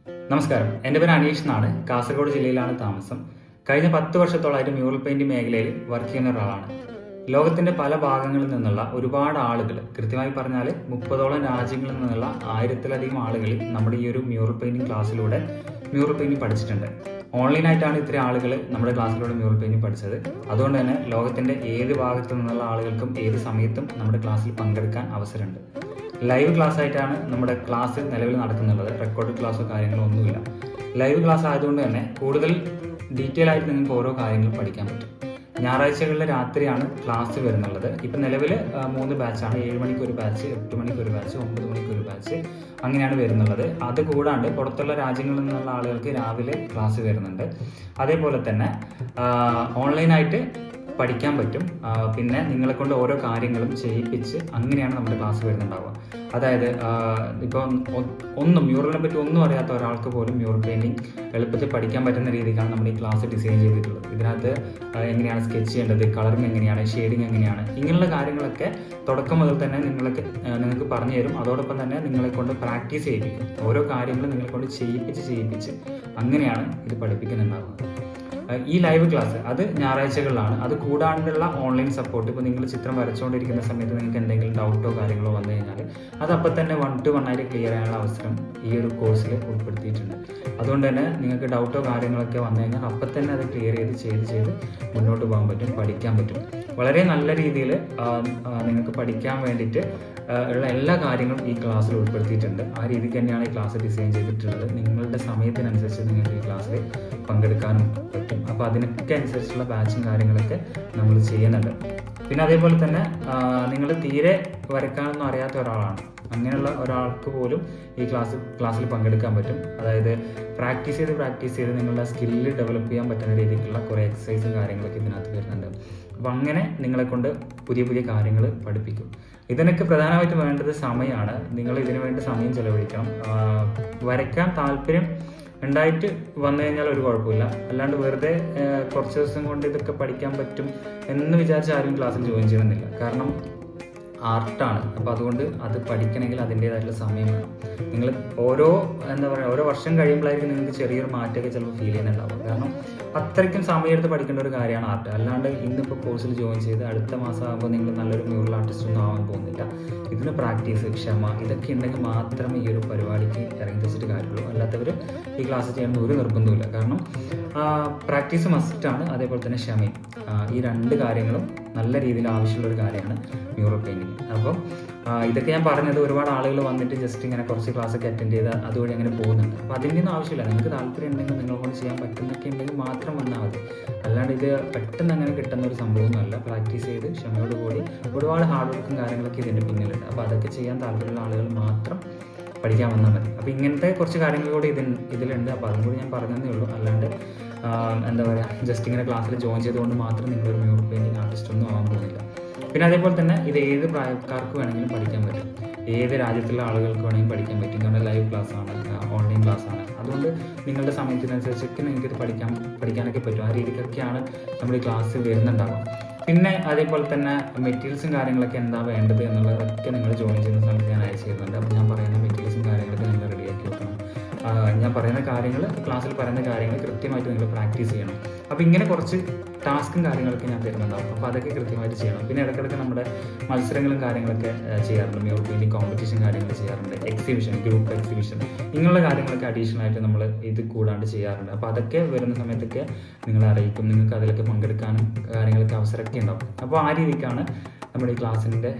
നമസ്കാരം, എൻ്റെ പേര് അനീഷ് എന്നാണ്. കാസർഗോഡ് ജില്ലയിലാണ് താമസം. കഴിഞ്ഞ 10 വർഷത്തോളമായിട്ട് മ്യൂറൽ പെയിൻറ് മേഖലയിൽ വർക്ക് ചെയ്യുന്ന ഒരാളാണ്. ലോകത്തിൻ്റെ പല ഭാഗങ്ങളിൽ നിന്നുള്ള ഒരുപാട് ആളുകൾ, കൃത്യമായി പറഞ്ഞാൽ 30ഓളം രാജ്യങ്ങളിൽ നിന്നുള്ള 1000-ലധികം ആളുകൾ നമ്മുടെ ഈ ഒരു മ്യൂറൽ പെയിൻറ്റിങ് ക്ലാസ്സിലൂടെ മ്യൂറൽ പെയിൻറ്റിങ് പഠിച്ചിട്ടുണ്ട്. ഓൺലൈനായിട്ടാണ് ഇത്രയും ആളുകൾ നമ്മുടെ ക്ലാസ്സിലൂടെ മ്യൂറൽ പെയിൻറ്റിങ് പഠിച്ചത്. അതുകൊണ്ട് തന്നെ ലോകത്തിൻ്റെ ഏത് ഭാഗത്തു നിന്നുള്ള ആളുകൾക്കും ഏത് സമയത്തും നമ്മുടെ ക്ലാസ്സിൽ പങ്കെടുക്കാൻ അവസരമുണ്ട്. ലൈവ് ക്ലാസ് ആയിട്ടാണ് നമ്മുടെ ക്ലാസ് നിലവിൽ നടക്കുന്നുള്ളത്. റെക്കോർഡ് ക്ലാസ്സോ കാര്യങ്ങളോ ഒന്നുമില്ല. ലൈവ് ക്ലാസ് ആയതുകൊണ്ട് തന്നെ കൂടുതൽ ഡീറ്റെയിൽ ആയിട്ട് നിങ്ങൾക്ക് ഓരോ കാര്യങ്ങളും പഠിക്കാൻ പറ്റും. ഞായറാഴ്ചകളിലെ രാത്രിയാണ് ക്ലാസ് വരുന്നുള്ളത്. ഇപ്പം നിലവിൽ 3 ബാച്ചാണ്. 7 മണിക്ക് ഒരു ബാച്ച്, 8 മണിക്ക് ഒരു ബാച്ച്, 9 മണിക്ക് ഒരു ബാച്ച്, അങ്ങനെയാണ് വരുന്നുള്ളത്. അത് കൂടാണ്ട് പുറത്തുള്ള രാജ്യങ്ങളിൽ നിന്നുള്ള ആളുകൾക്ക് രാവിലെ ക്ലാസ് വരുന്നുണ്ട്. അതേപോലെ തന്നെ ഓൺലൈനായിട്ട് പഠിക്കാൻ പറ്റും. പിന്നെ നിങ്ങളെ കൊണ്ട് ഓരോ കാര്യങ്ങളും ചെയ്യിപ്പിച്ച് അങ്ങനെയാണ് നമ്മുടെ ക്ലാസ് വരുന്നുണ്ടാവുക. അതായത് ഇപ്പോൾ മ്യൂറലിനെ പറ്റി ഒന്നും അറിയാത്ത ഒരാൾക്ക് പോലും മ്യൂറൽ പെയിൻറ്റിങ് എളുപ്പത്തിൽ പഠിക്കാൻ പറ്റുന്ന രീതിക്കാണ് നമ്മൾ ഈ ക്ലാസ് ഡിസൈൻ ചെയ്തിട്ടുള്ളത്. ഇതിനകത്ത് എങ്ങനെയാണ് സ്കെച്ച് ചെയ്യേണ്ടത്, കളറിങ് എങ്ങനെയാണ്, ഷെയ്ഡിങ് എങ്ങനെയാണ്, ഇങ്ങനെയുള്ള കാര്യങ്ങളൊക്കെ തുടക്കം മുതൽ തന്നെ നിങ്ങൾക്ക് പറഞ്ഞു തരും. അതോടൊപ്പം തന്നെ നിങ്ങളെ കൊണ്ട് പ്രാക്ടീസ് ചെയ്യിപ്പിക്കും. ഓരോ കാര്യങ്ങളും നിങ്ങളെ കൊണ്ട് ചെയ്യിപ്പിച്ച് അങ്ങനെയാണ് ഇത് പഠിപ്പിക്കുന്നുണ്ടാവുന്നത്. ഈ ലൈവ് ക്ലാസ് അത് ഞായറാഴ്ചകളിലാണ്. അത് കൂടാണ്ടുള്ള ഓൺലൈൻ സപ്പോർട്ട്, ഇപ്പോൾ നിങ്ങൾ ചിത്രം വരച്ചുകൊണ്ടിരിക്കുന്ന സമയത്ത് നിങ്ങൾക്ക് എന്തെങ്കിലും ഡൗട്ടോ കാര്യങ്ങളോ വന്നു കഴിഞ്ഞാൽ അത് അപ്പം തന്നെ 1-to-1 ആയിട്ട് ക്ലിയർ ചെയ്യാനുള്ള അവസരം ഈ ഒരു കോഴ്സിൽ ഉൾപ്പെടുത്തിയിട്ടുണ്ട്. അതുകൊണ്ട് തന്നെ നിങ്ങൾക്ക് ഡൗട്ടോ കാര്യങ്ങളൊക്കെ വന്നു കഴിഞ്ഞാൽ അപ്പം തന്നെ അത് ക്ലിയർ ചെയ്ത് മുന്നോട്ട് പോകാൻ പറ്റും, പഠിക്കാൻ പറ്റും. വളരെ നല്ല രീതിയിൽ നിങ്ങൾക്ക് പഠിക്കാൻ വേണ്ടിയിട്ട് ഉള്ള എല്ലാ കാര്യങ്ങളും ഈ ക്ലാസ്സിൽ ഉൾപ്പെടുത്തിയിട്ടുണ്ട്. ആ രീതിക്ക് തന്നെയാണ് ഈ ക്ലാസ് ഡിസൈൻ ചെയ്തിട്ടുള്ളത്. നിങ്ങളുടെ സമയത്തിനനുസരിച്ച് നിങ്ങൾക്ക് ഈ ക്ലാസ്സിൽ പങ്കെടുക്കാനും പറ്റും. അപ്പോൾ അതിനൊക്കെ അനുസരിച്ചുള്ള ബാച്ചും കാര്യങ്ങളൊക്കെ നമ്മൾ ചെയ്യുന്നുണ്ട്. പിന്നെ അതേപോലെ തന്നെ നിങ്ങൾ തീരെ വരയ്ക്കാനൊന്നും അറിയാത്ത ഒരാളാണ്, അങ്ങനെയുള്ള ഒരാൾക്ക് പോലും ഈ ക്ലാസ്സിൽ പങ്കെടുക്കാൻ പറ്റും. അതായത് പ്രാക്ടീസ് ചെയ്ത് നിങ്ങളുടെ സ്കില്ല് ഡെവലപ്പ് ചെയ്യാൻ പറ്റുന്ന രീതിക്കുള്ള കുറേ എക്സസൈസും കാര്യങ്ങളൊക്കെ ഇതിനകത്ത് വരുന്നുണ്ട്. അപ്പോൾ അങ്ങനെ നിങ്ങളെ കൊണ്ട് പുതിയ കാര്യങ്ങൾ പഠിപ്പിക്കും. ഇതിനൊക്കെ പ്രധാനമായിട്ടും വേണ്ടത് സമയമാണ്. നിങ്ങൾ ഇതിനു വേണ്ടി സമയം ചെലവഴിക്കണം. വരയ്ക്കാൻ താല്പര്യം ഉണ്ടായിട്ട് വന്നു കഴിഞ്ഞാൽ ഒരു കുഴപ്പമില്ല. അല്ലാണ്ട് വെറുതെ കുറച്ച് ദിവസം കൊണ്ട് ഇതൊക്കെ പഠിക്കാൻ പറ്റും എന്ന് വിചാരിച്ച് ആരും ക്ലാസ്സിൽ ജോയിൻ ചെയ്യണമെന്നില്ല. കാരണം ആർട്ടാണ്. അപ്പോൾ അതുകൊണ്ട് അത് പഠിക്കണമെങ്കിൽ അതിൻ്റേതായിട്ടുള്ള സമയം വേണം. നിങ്ങൾ ഓരോ വർഷം കഴിയുമ്പോഴായിരിക്കും നിങ്ങൾക്ക് ചെറിയൊരു മാറ്റമൊക്കെ ചിലപ്പോൾ ഫീൽ ചെയ്യുന്നുണ്ടാവും. കാരണം അത്രയ്ക്കും സമയമെടുത്ത് പഠിക്കേണ്ട ഒരു കാര്യമാണ് ആർട്ട്. അല്ലാണ്ട് ഇന്നിപ്പോൾ കോഴ്സിൽ ജോയിൻ ചെയ്ത് അടുത്ത മാസം ആകുമ്പോൾ നിങ്ങൾ നല്ലൊരു മ്യൂറൽ ആർട്ടിസ്റ്റ് ഒന്നും ആവാൻ പോകുന്നില്ല. ഇതിന് പ്രാക്ടീസ്, ക്ഷമ, ഇതൊക്കെ ഉണ്ടെങ്കിൽ മാത്രമേ ഈ ഒരു പരിപാടിക്ക് ഇറങ്ങി വെച്ചിട്ട് കാര്യമുള്ളൂ. അല്ലാത്തവർ ഈ ക്ലാസ് ചെയ്യണമെന്ന് ഒരു നിർബന്ധമില്ല. കാരണം പ്രാക്ടീസ് മസ്റ്റാണ്. അതേപോലെ തന്നെ ക്ഷമയും. ഈ 2 കാര്യങ്ങളും നല്ല രീതിയിൽ ആവശ്യമുള്ളൊരു കാര്യമാണ് മ്യൂറൽ പെയിൻറ്റിങ്. അപ്പം ഇതൊക്കെ ഞാൻ പറഞ്ഞത് ഒരുപാട് ആളുകൾ വന്നിട്ട് ജസ്റ്റ് ഇങ്ങനെ കുറച്ച് ക്ലാസ്സൊക്കെ അറ്റൻഡ് ചെയ്ത് അതുവഴി അങ്ങനെ പോകുന്നുണ്ട്. അപ്പോൾ അതിൻ്റെ ഒന്നും ആവശ്യമില്ല. നിങ്ങൾക്ക് താല്പര്യം ഉണ്ടെങ്കിൽ നിങ്ങളെ കൊണ്ട് ചെയ്യാൻ പറ്റുന്നൊക്കെ ഉണ്ടെങ്കിൽ മാത്രം വന്നാൽ മതി. അല്ലാണ്ട് ഇത് പെട്ടെന്ന് അങ്ങനെ കിട്ടുന്ന ഒരു സംഭവമൊന്നുമല്ല. പ്രാക്ടീസ് ചെയ്ത് ക്ഷമയോടുകൂടി ഒരുപാട് ഹാർഡ് വർക്കും കാര്യങ്ങളൊക്കെ ഇതിൻ്റെ പിന്നിലുണ്ട്. അപ്പോൾ അതൊക്കെ ചെയ്യാൻ താല്പര്യമുള്ള ആളുകൾ മാത്രം പഠിക്കാൻ വന്നാൽ മതി. അപ്പോൾ ഇങ്ങനത്തെ കുറച്ച് കാര്യങ്ങൾ കൂടി ഇതിലുണ്ട്. അപ്പോൾ അതും കൂടി ഞാൻ പറഞ്ഞതേ ഉള്ളൂ. അല്ലാണ്ട് ജസ്റ്റ് ഇങ്ങനെ ക്ലാസ്സിൽ ജോയിൻ ചെയ്തുകൊണ്ട് മാത്രം നിങ്ങളൊരു മ്യൂറൽ പെയിൻറ്റിങ് ആർട്ടിസ്റ്റ് ഒന്നും ആവാൻ പോകുന്നില്ല. പിന്നെ അതേപോലെ തന്നെ ഇത് ഏത് പ്രായക്കാർക്ക് വേണമെങ്കിലും പഠിക്കാൻ പറ്റും. ഏത് രാജ്യത്തുള്ള ആളുകൾക്ക് വേണമെങ്കിലും പഠിക്കാൻ പറ്റും. കാരണം ലൈവ് ക്ലാസ്സാണ്, ഓൺലൈൻ ക്ലാസ്സാണ്. അതുകൊണ്ട് നിങ്ങളുടെ സമയത്തിനനുസരിച്ചൊക്കെ നിങ്ങൾക്ക് ഇത് പഠിക്കാനൊക്കെ പറ്റും. ആ രീതിക്കൊക്കെയാണ് നമ്മുടെ ഈ ക്ലാസ് വരുന്നുണ്ടാവുക. പിന്നെ അതേപോലെ തന്നെ മെറ്റീരിയൽസും കാര്യങ്ങളൊക്കെ എന്താ വേണ്ടത് എന്നുള്ളതൊക്കെ നിങ്ങൾ ജോയിൻ ചെയ്യുന്ന സമയത്ത് ഞാൻ അയച്ചു തരുന്നുണ്ട്. അപ്പോൾ ഞാൻ പറയുന്ന മെറ്റീരിയൽസും കാര്യങ്ങളൊക്കെ നിങ്ങൾ റെഡിയാക്കി വെക്കണം. ഞാൻ പറയുന്ന കാര്യങ്ങൾ, ക്ലാസ്സിൽ പറയുന്ന കാര്യങ്ങൾ കൃത്യമായിട്ട് നിങ്ങൾ പ്രാക്ടീസ് ചെയ്യണം. അപ്പോൾ ഇങ്ങനെ കുറച്ച് ടാസ്കും കാര്യങ്ങളൊക്കെ ഞാൻ തരുന്നുണ്ടാവും. അപ്പോൾ അതൊക്കെ കൃത്യമായിട്ട് ചെയ്യണം. പിന്നെ ഇടയ്ക്കിടയ്ക്ക് നമ്മുടെ മത്സരങ്ങളും കാര്യങ്ങളൊക്കെ ചെയ്യാറുണ്ട്. മ്യൂറൽ പെയിൻറ്റിങ് കോമ്പറ്റീഷൻ കാര്യങ്ങൾ ചെയ്യാറുണ്ട്. എക്സിബിഷൻ, ഗ്രൂപ്പ് എക്സിബിഷൻ, ഇങ്ങനെയുള്ള കാര്യങ്ങളൊക്കെ അഡീഷണൽ ആയിട്ട് നമ്മൾ ഇത് കൂടാണ്ട് ചെയ്യാറുണ്ട്. അപ്പോൾ അതൊക്കെ വരുന്ന സമയത്തൊക്കെ നിങ്ങളെ അറിയിക്കും. നിങ്ങൾക്ക് അതിലൊക്കെ പങ്കെടുക്കാനും കാര്യങ്ങളൊക്കെ അവസരമൊക്കെ ഉണ്ടാവും. അപ്പോൾ ആ രീതിക്കാണ് നമ്മുടെ ഈ ക്ലാസ്സിൻ്റെ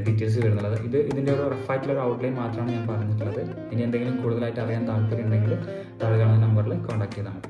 ഡീറ്റെയിൽസ് വരുന്നുള്ളത്. ഇതിൻ്റെ ഒരു റഫായിട്ടുള്ള ഒരു ഔട്ട്ലൈൻ മാത്രമാണ് ഞാൻ പറഞ്ഞിട്ടുള്ളത്. ഇനി എന്തെങ്കിലും കൂടുതലായിട്ട് അറിയാൻ താല്പര്യം ഉണ്ടെങ്കിൽ താഴെ കാണുന്ന നമ്പറിൽ കോൺടാക്ട് ചെയ്താൽ മതി.